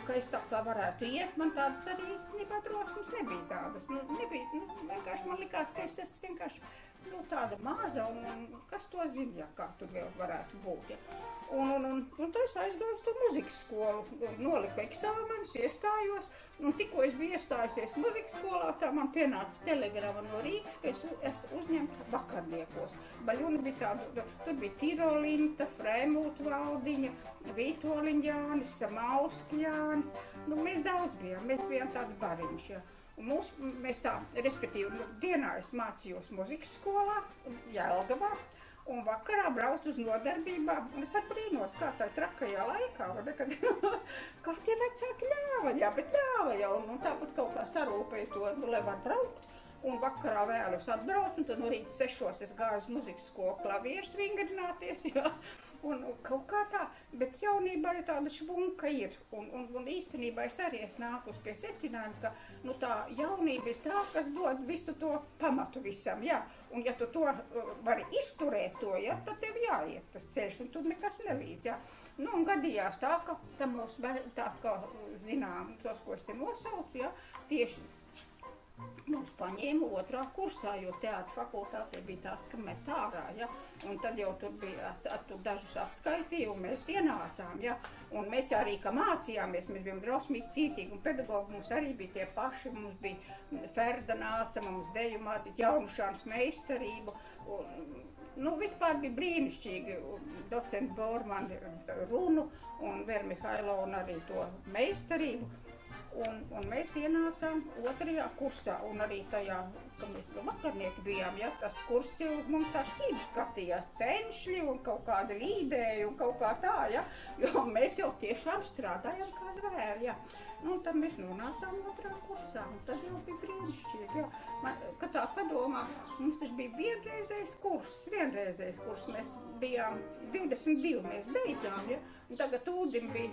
ka es tā kā varētu iet, man tādas arī īstenībā drosmes nebija tādas. Vienkārši man likās, ka es esmu vienkārši tāda maza, un kas to zina, kā tur vēl varētu būt. Ja. Un tad es aizgāju uz to muzikas skolu, noliku eksāmenus, iestājos, un tikko es biju iestājusies muzikas skolā, tā man pienāca telegrama no Rīgas, ka es esmu uzņemta vakarniekos. Baļuna bija tāda, tur bija Tirolinta, Frēmūta Valdiņa, Vītoliņa Jānis, Samauska Jānis, mēs daudz bijām, mēs bijām tāds bariņš, ja. Mēs tā, respektīvi, dienā es mācījos muzikas skolā, Jelgavā, un vakarā braucu uz nodarbībām, un es ar brīnos, kā tā trakajā laikā, kad, kā tie vecāki ļāva, jā, bet ļāva jau, un tāpat kaut kā sarūpēja to, lai var braukt. Un vakarā vēl es atbraucu, un tad no rīta 6 es gāju uz muzikas skolu klavieres vingrināties, jā. Un kaut kā tā, bet jaunībā jau tāda švunka ir. Un īstenībā es arī nāku pie secinājuma, ka tā jaunība ir tā, kas dod visu to pamatu visam, jā. Un ja tu to vari izturēt to, jā, tad tev jāiet tas ceļš, un tur nekas nelīdz, jā. Un gadījās tā, ka tā kā zinām, tos, ko es te nosaucu, jā, tieši mums paņēma 2. kursā, jo teātra fakultātē bija tāds, ka met ārā, ja? Un tad jau tur bija, tur dažus atskaitīja, un mēs ienācām, ja? Un mēs arī, ka mācījāmies, mēs bijām drausmīgi cītīgi, un pedagogi mums arī bija tie paši, mums bija Ferda nāca, mums deju mācīt, jaunušāns meistarību, vispār bija brīnišķīgi, docenti Bormani runu, un Vermihailovna arī to meistarību. Un mēs ienācām 2. kursā, un arī tajā, kad mēs vakarnieki bijām, ja, tas kurs jau mums tā šķīvi skatījās, cenšļi un kaut kāda līdēja un kaut kā tā, ja, jo mēs jau tiešām strādājām kā zvēri, ja. Un tad mēs nonācām 2. kursā, un tad jau bija brīnišķīgi, ja. Kad tā padomā, mums taču bija vienreizējs kurs, mēs bijām 22, mēs beidzām, ja, un tagad Ūdim bija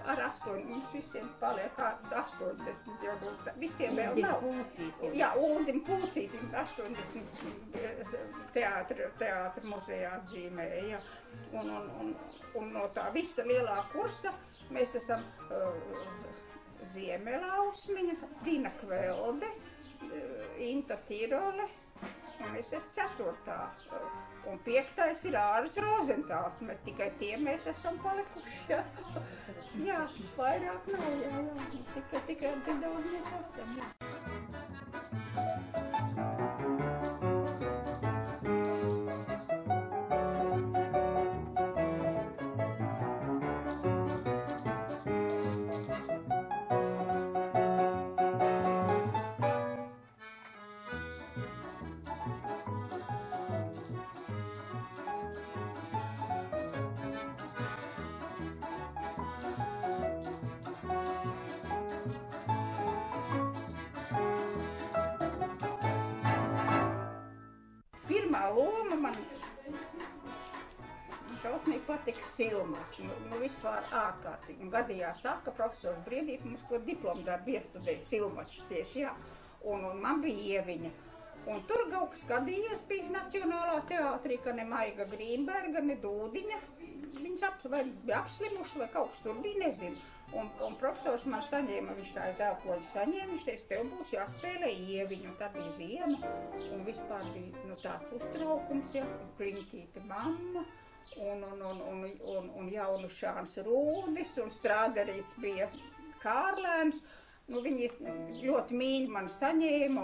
ar 8, mums visiem paliek 80, jau visiem vēl nav. Jā, Ūdim Pulcītim 80 teātra muzejā atzīmēja, ja. Un no tā visa lielā kursa mēs esam Ziemelausmiņa, Tina Kvelde, Inta Tirole, un es esmu 4. Un 5. ir Āris Rozentāls, bet tikai tie mēs esam palikuši, jā. Jā, vairāk nav, jā. Tikai daudz mēs esam, jā. Loma man šausmīgi patika Silmači, vispār ārkārtīgi. Un gadījās tā, ka profesors Briedīs mums to diplomdarbu iestudēja Silmači tieši, jā. Un man bija ieviņa. Un tur kaut kas gadījies bija Nacionālā teātrī, ka ne Maiga Grīnberga, ne Dūdiņa. Viņas vai bija apslimuši, vai kaut kas tur bija, nezinu. Un profesors man saņēma, viņš tā aiz elkoļa saņēma, viņš teica, tev būs jāspēlē ieviņu, un tad bija ziema, un vispār bija tāds uztraukums, ja, Kliņķīte mamma, un Jaunušāns Rūdis, un Strāderīts bija Kārlēns. Viņi ļoti mīļi mani saņēma,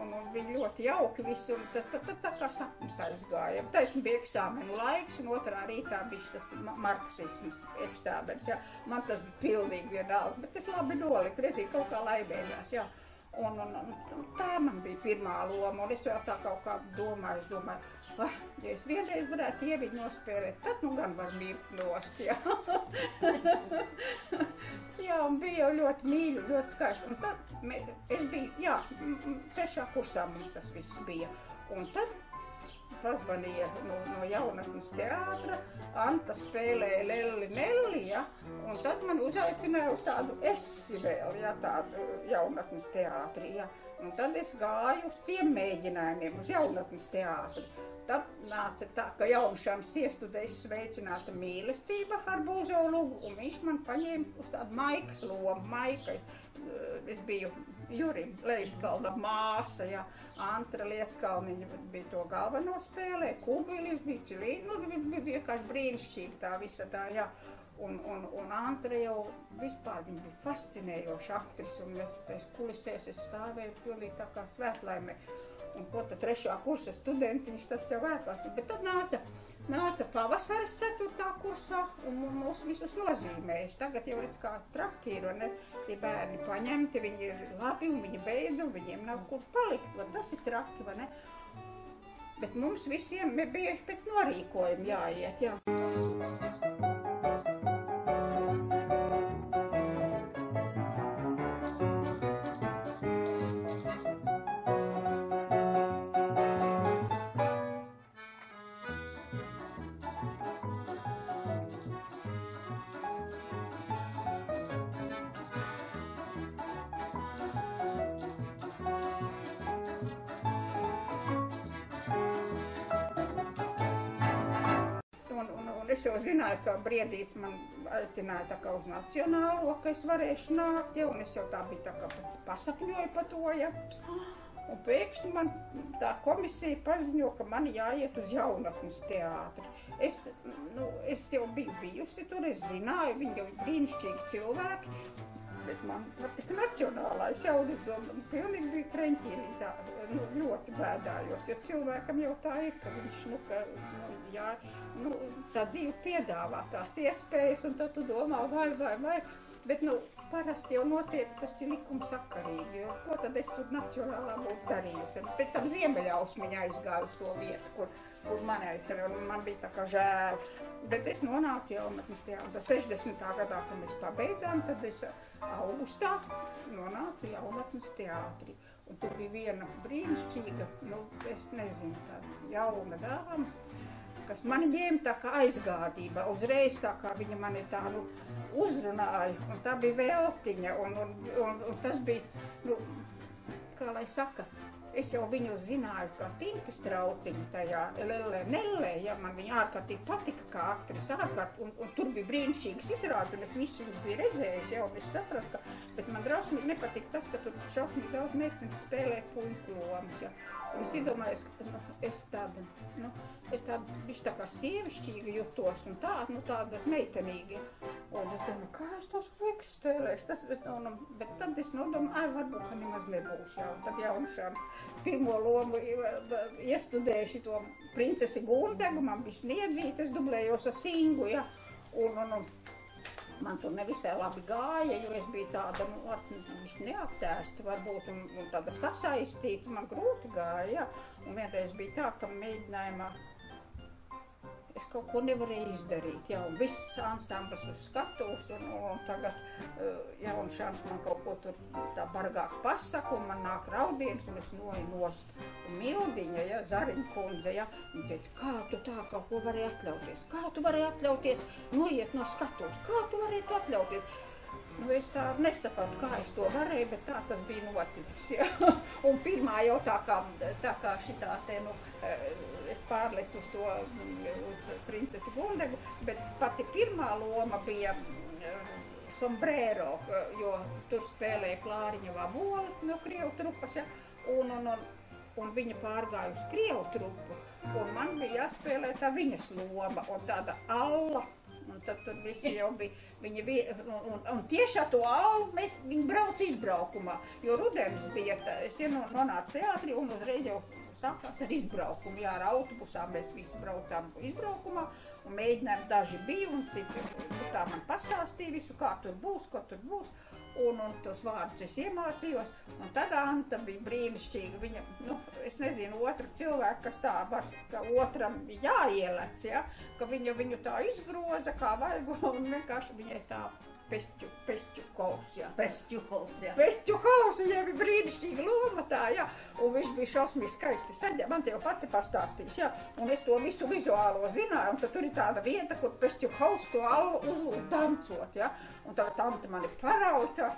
un viņi ļoti jauki visi, un tas tā kā sapnis aizgāja. Taisn bija eksāmenu laiks, un 2. rītā bija tas marksisms eksāmenis, jā. Man tas bija pilnīgi vienalga, bet es labi noliku, redzēju, kaut kā laimējās, jā. Un tā man bija pirmā loma, un es vēl tā kaut kā domāju, ja es vienreiz varētu ieviņu nospēlēt, tad gan var mirt nost, jā. Jā, un bija jau ļoti mīļi, ļoti skaisti. Un tad es biju, jā, 3. kursā mums tas viss bija. Un tad pazvanīja no Jaunatnes teātra, Anta spēlēja Lelli Nelli, ja, un tad man uzaicināja uz tādu esi vēl, ja, tādu Jaunatnes teātri, ja. Un tad es gāju uz tiem mēģinājumiem, uz Jaunatnes teātri. Tad nāca tā, ka Jaunšams iestudēs sveicināta mīlestība ar Būzolu, un viņš man paņēma uz tādu Maikas lomu. Maika, es biju Jurim Leiskalna māsa, ja, Antra Lietskalniņa bija to galveno spēlē, Kubilis bija Cilīna, bija vienkārši brīnišķīgi tā visa tā, ja. Un Antra jau vispār viņa bija fascinējoša aktrise, un es kulisēs es stāvēju pilnīgi tā kā svētlaimē. Un ko tad 3. kursa studentiņš tas jau vērtās. Bet tad nāca pavasaris 4. kursā un mūs visus nozīmējuši. Tagad jau redz, kā traki ir, ne? Tie bērni paņemti, viņi ir labi un viņi beidz un viņiem nav kur palikt. Va, tas ir traki, vai ne? Bet mums visiem bija pēc norīkojuma jāiet, jā. Es jau zināju, ka Briedīts man aicināja tā kā uz nacionālo, ka es varēšu nākt, ja, un es jau tā biju tā kā pasapņoju par to, ja. Un pēkšņi man tā komisija paziņo, ka man jāiet uz Jaunatnes teātri. Es jau biju bijusi tur, es zināju, viņi jau brīnišķīgi cilvēki, bet man patika nacionālais jau, es domāju, pilnīgi bija kreņķīnī tā, ļoti bēdājos, jo cilvēkam jau tā ir, ka viņš, tā dzīve piedāvā tās iespējas, un tad tu domā, vai, bet, parasti jau notiek, tas ir likumsakarīgi, jo ko tad es tur nacionālā būtu darījusi. Pēc tam Ziemeļausmiņā aizgāju uz to vietu, kur mani aicināja, un man bija tā kā žēl. Bet es nonācu Jaunatnes teātrī. 60. gadā, kad mēs pabeidzām, tad es augustā nonācu Jaunatnes teātrī. Un tur bija viena brīnišķīga, es nezinu, tāda jauna dāma, kas mani ņēma tā kā aizgādībā, uzreiz tā kā viņa mani tā, uzrunāja, un tā bija Veltiņa, un tas bija, kā lai saka, es jau viņu zināju kā Tinkas trauciņu tajā Lellē Nellē, ja, man viņa ārkārtīgi patika kā aktrise, un tur bija brīnišķīgas izrādes, un es visus biju redzējuši, jau, un es sapratu, bet man drausmīgi nepatika tas, ka tur šausmīgi daudz meitenes spēlē puiku lomas, ja. Un es iedomājos, ka es tāda bišķi tā kā sievišķīga jutos, un tāda meitenīga. Un es domāju, kā es tos puikas spēlēšu, bet tad es nodomāju, varbūt, ka nemaz nebūs, jā. Un tad Jaunšāns pirmo lomu iestudēju šito princesi Gundegu, man bija Sniedzīte, es dublējos ar Singu, ja. Un man tur nevisai labi gāja, jo es biju tāda, neaptēsta varbūt, un tāda sasaistīta, man grūti gāja, ja. Un vienreiz bija tā, ka mēģinājumā es kaut ko nevarēju izdarīt, ja, un viss ansamblis uz skatuves, un tagad Jaunšāns man kaut ko tur tā bargāk pasaka, un man nāk raudiens, un es noju nost. Un Mildiņa, ja, Zariņa kundze, ja, viņa teica, kā tu tā kaut ko varēji atļauties? Kā tu varēji atļauties noiet no skatuves? Kā tu varēji to atļauties? Es tā nesapratu, kā es to varēju, bet tā tas bija noticis, ja. Un pirmā jau tā kā šitā te, es pārlecu uz princesi Gundegu, bet pati pirmā loma bija Sombrero, jo tur spēlēja Klāriņa Vabola no Krievu trupas, ja, un viņa pārgāja uz Krievu trupu, un man bija jāspēlē tā viņas loma, un tāda Alla. Un tad tur visi jau bija, viņi bija, un tieši ar to Allu viņi brauc izbraukumā, jo rudenis bija, es nonācu teātrī un uzreiz jau sākās ar izbraukumu, jā, ar autobusām mēs visi braucām izbraukumā, un mēģinājumi daži bija, un citi tā man pastāstīja visu, kā tur būs, ko tur būs, un tos vārdus es iemācījos, un tad Anta bija brīnišķīga, viņa, es nezinu, otru cilvēku, kas tā var, ka otram jāielec, ja, ka viņa viņu tā izgroza, kā vajag, un vienkārši viņai tā Pestjukovs, jā. Pestjukovs, jā, bija brīnišķīga loma tā, jā, un viņš bija šausmīgi skaisti saģē, man te jau pati pastāstīs, jā, un es to visu vizuālo zināju, un tad tur ir tāda vieta, kur Pestjukovs to Allu uzlūd dancot, jā, un tā tante mani parauta,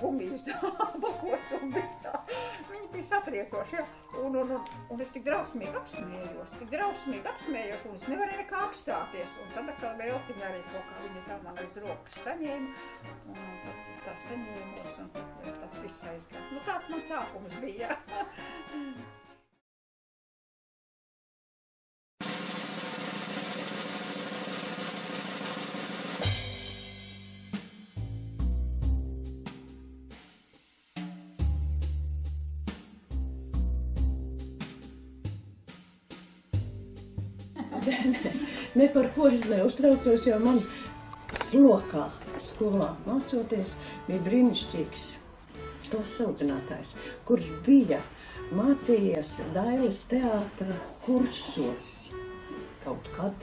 gumijas zābakos un visā. Viņi bija satriecoši, ja. Un es tik drausmīgi apsmējos, un es nevarēju nekā apstāties. Un tad atkal Veltiņa arī kaut kā viņa tā man aiz rokas saņēma. Un tad es tā saņēmos, un tad viss aizgāja. Nu, tāds man sākums bija, ja. Ne par ko es neuztraucos, jo man slokā skolā mācoties bija brīnišķīgs klases audzinātājs, kurš bija mācījies Dailes teātra kursos kaut kad,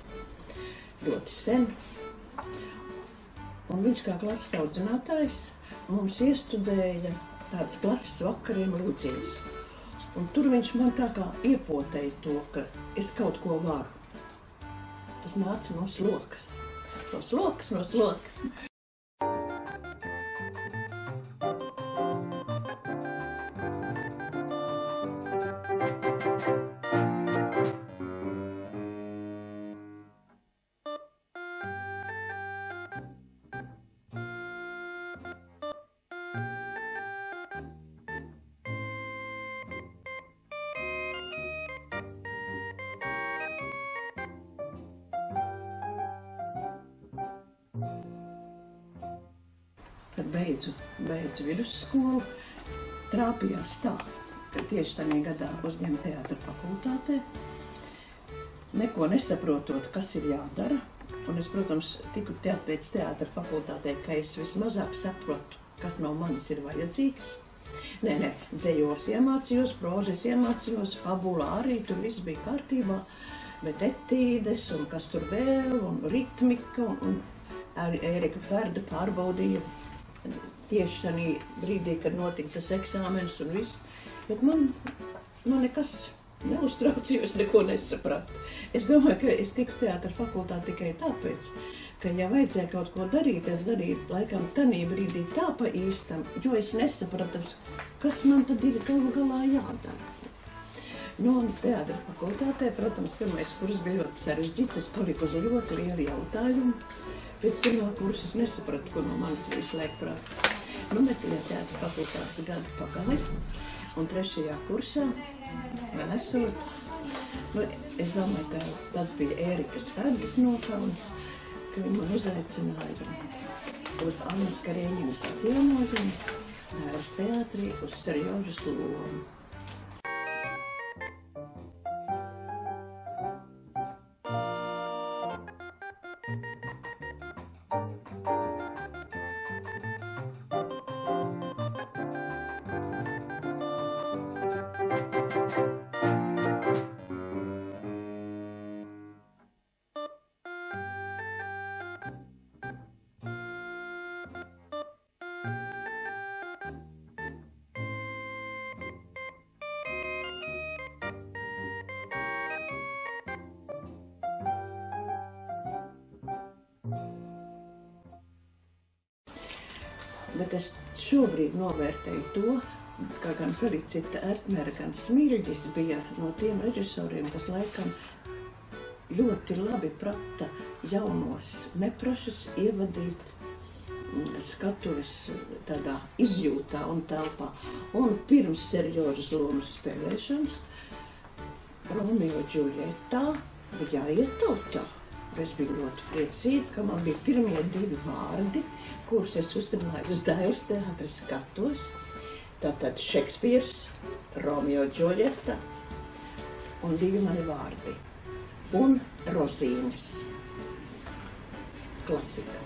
ļoti sen. Un viņš kā klases audzinātājs mums iestudēja tādas klases vakariem Lūdziņas. Un tur viņš man tā kā iepotēja to, ka es kaut ko varu. Tas nāca no slokas. No slokas. Kad beidzu vidusskolu, trāpījās tā, ka tieši tajā gadā uzņēmu teātra fakultātē, neko nesaprotot, kas ir jādara. Un es, protams, tiku pēc teātra fakultātē, ka es vismazāk saprotu, kas no manis ir vajadzīgs. Nē, dzejos iemācījos, prozes iemācījos, fabulā arī, tur viss bija kārtībā, bet etīdes un kas tur vēl, un ritmika, un Ērika Ferda pārbaudīja tieši tajā brīdī, kad notika tas eksāmenis un viss. Bet man nekas neuztraucījos, neko nesapratu. Es domāju, ka es tiku teātra fakultātē tikai tāpēc, ka, ja vajadzēja kaut ko darīt, es darīju laikam tanī brīdī tā pa īstam, jo es nesapratu, kas man tad ir galu galā jādara. Nu, un teātra fakultātē, protams, pirmais kurs bija ļoti sarežģīts, es paliku uz ļoti lielu jautājumu. Pēc pirmā kursa es nesapratu, ko no manis ir izslēgprāts. Nu, bet teātra fakultātes gadi pagāja, un 3. kursā vēl esot. Nu, es domāju, ka tas bija Ērikas Ferdas nopelns, ka viņi man uzaicināja uz Annas Karēņinas atjaunojumu, Dailes teātrī uz Serjožas lomu. Bet es šobrīd novērtēju to, ka gan Felicita Ertmere, gan Smilģis bija no tiem režisoriem, kas laikam ļoti labi prata jaunos neprašus ievadīt skatuves tādā izjūtā un telpā. Un pirms Serjožas lomas spēlēšanas Romeo Džuljetā bija jāiet tautā. Es biju ļoti priecīga, ka man bija pirmie 2 vārdi, kurus es uzrunāju uz Dailes teātra skatos. Tātad Šekspīrs, Romeo Džuljeta un 2 mani vārdi. Un Rozīnes. Klasika.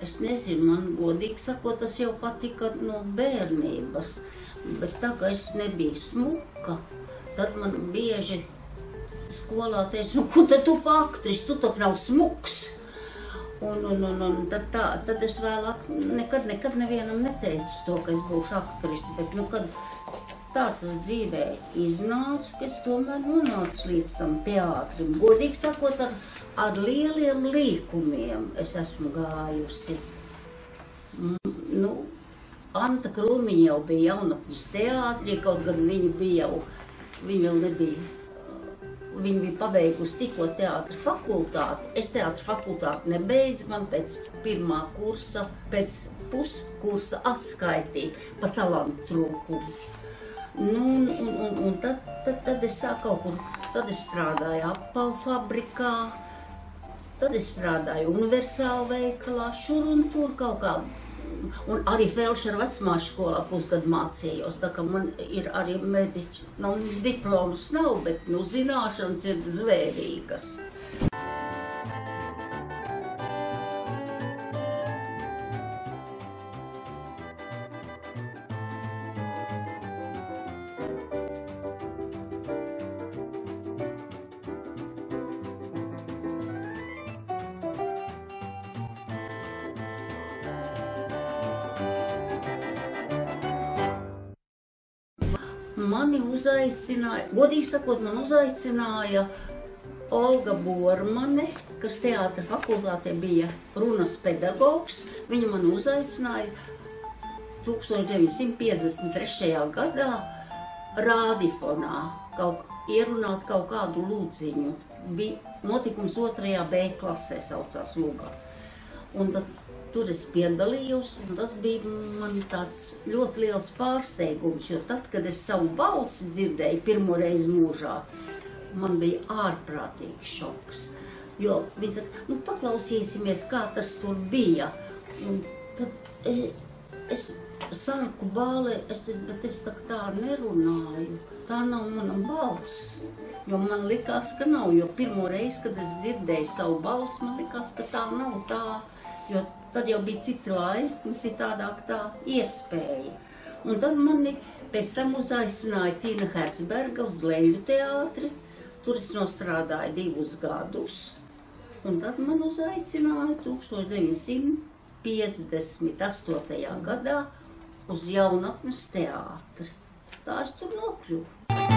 Es nezinu, man godīgi sakot, tas jau patika no bērnības, bet tā kā es nebiju smuka, tad man bieži skolā teica, nu, ko tad tu pa aktris, tu tak nav smuks. Un tad es vēlāk nekad nevienam neteicu to, ka es būšu aktrise, bet, nu, kad tā tas dzīvē iznāca, ka es tomēr nonācu līdz tam teātrim. Godīgi sakot, ar lieliem līkumiem es esmu gājusi. Nu, Anta Krūmiņa jau bija jaunatnes teātrī, kaut gan viņa vēl nebija, viņa bija pabeigusi tikko teātra fakultāti. Es teātra fakultāti nebeidzu, man pēc pirmā kursa, pēc puskursa atskaitīja pa talantu trūkumu. Nu, un tad es sāku kaut kur, tad es strādāju apavu fabrikā, tad es strādāju universālu veikalā, šur un tur kaut kā. Un arī Felšera vecmāšu skolā pusgadu mācījos, tā kā man ir arī mediķis, nu, diplomas nav, bet, nu, zināšanas ir zvērīgas. Mani uzaicināja, godīgi sakot, man uzaicināja Olga Bormane, kas teātra fakultātē bija runas pedagogs. Viņa man uzaicināja 1953. gadā rādifonā ierunāt kaut kādu lūdziņu. Bija notikums 2. B klasē, saucās Lugā. Un tad tur es piedalījos, un tas bija man tāds ļoti liels pārsteigums, jo tad, kad es savu balsi dzirdēju pirmo reizi mūžā, man bija ārprātīgs šoks. Jo viņi saka, nu paklausīsimies, kā tas tur bija. Un tad es sarku bālē, bet es saku, tā nerunāju, tā nav mana balss. Jo man likās, ka nav, jo pirmo reizi, kad es dzirdēju savu balsi, man likās, ka tā nav tā. Jo tad jau bija citi laiki un citādāk tā iespēja. Un tad mani pēc tam uzaicināja Tīna Hercberga uz Leļu teātri. Tur es nostrādāju 2 gadus. Un tad man uzaicināja 1958. gadā uz Jaunatnes teātri. Tā es tur nokļuvu.